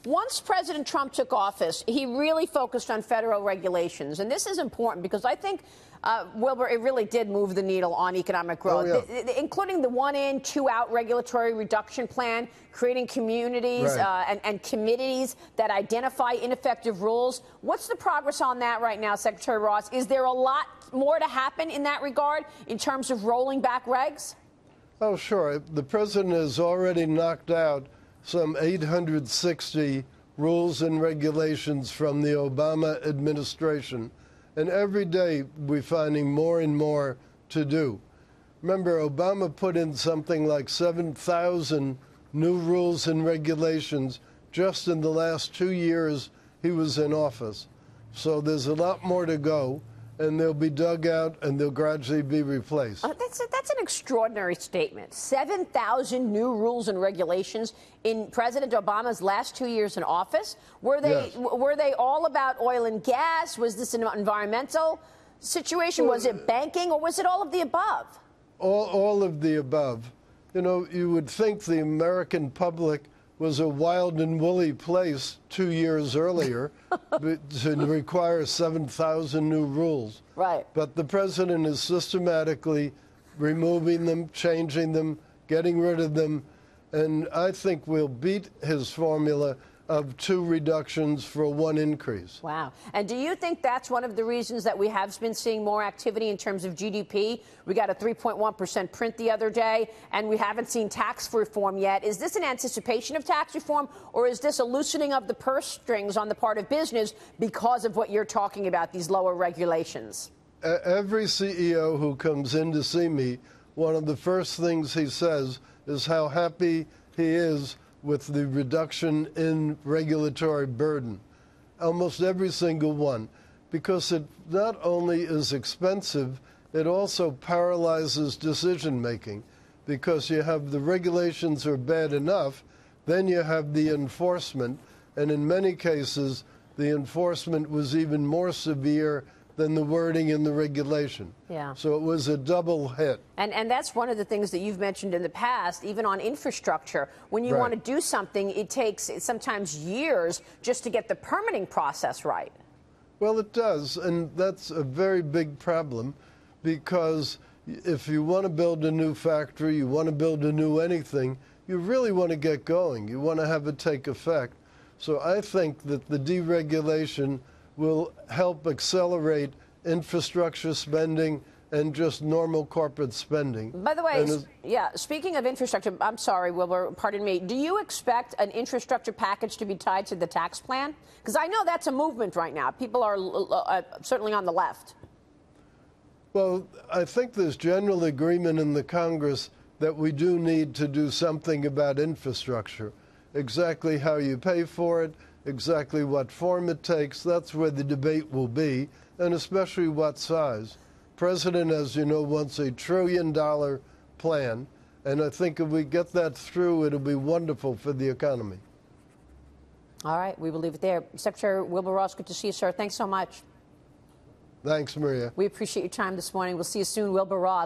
Once President Trump took office, he really focused on federal regulations. And this is important because I think, Wilbur, it really did move the needle on economic growth, including the one-in, two-out regulatory reduction plan, creating communities and committees that identify ineffective rules. What's the progress on that right now, Secretary Ross? Is there a lot more to happen in that regard in terms of rolling back regs? Oh, sure. The president has already knocked out some 860 rules and regulations from the Obama administration. And every day we're finding more and more to do. Remember, Obama put in something like 7,000 new rules and regulations just in the last 2 years he was in office. So there's a lot more to go, and they'll be dug out and they'll gradually be replaced. That's an extraordinary statement. 7,000 new rules and regulations in President Obama's last 2 years in office. Were they all about oil and gas? Was this an environmental situation? Was it banking, or was it all of the above? All of the above. You know, you would think the American public was a wild and woolly place 2 years earlier to require 7,000 new rules. Right. But the president is systematically removing them, changing them, getting rid of them, and I think we'll beat his formula of 2 reductions for 1 increase. Wow. And do you think that's one of the reasons that we have been seeing more activity in terms of GDP? We got a 3.1% print the other day, and we haven't seen tax reform yet. Is this an anticipation of tax reform, or is this a loosening of the purse strings on the part of business because of what you're talking about, these lower regulations? Every CEO who comes in to see me, one of the first things he says is how happy he is with the reduction in regulatory burden. Almost every single one. Because it not only is expensive, it also paralyzes decision-making. Because you have the regulations are bad enough, then you have the enforcement, and in many cases, the enforcement was even more severe than the wording in the regulation. Yeah. So it was a double hit. And that's one of the things that you've mentioned in the past, even on infrastructure. When you want to do something, it takes sometimes years just to get the permitting process right. Well, it does, and that's a very big problem, because if you want to build a new factory, you want to build a new anything, you really want to get going. You want to have it take effect. So I think that the deregulation will help accelerate infrastructure spending and just normal corporate spending. By the way, speaking of infrastructure, I'm sorry, Wilbur, pardon me, do you expect an infrastructure package to be tied to the tax plan? Because I know that's a movement right now. People are certainly on the left. Well, I think there's general agreement in the Congress that we do need to do something about infrastructure. Exactly how you pay for it, exactly what form it takes, that's where the debate will be, and especially what size. President, as you know, wants a $1 trillion plan, and I think if we get that through, it'll be wonderful for the economy. All right, we will leave it there. Secretary Wilbur Ross, good to see you, sir. Thanks so much. Thanks, Maria. We appreciate your time this morning. We'll see you soon, Wilbur Ross.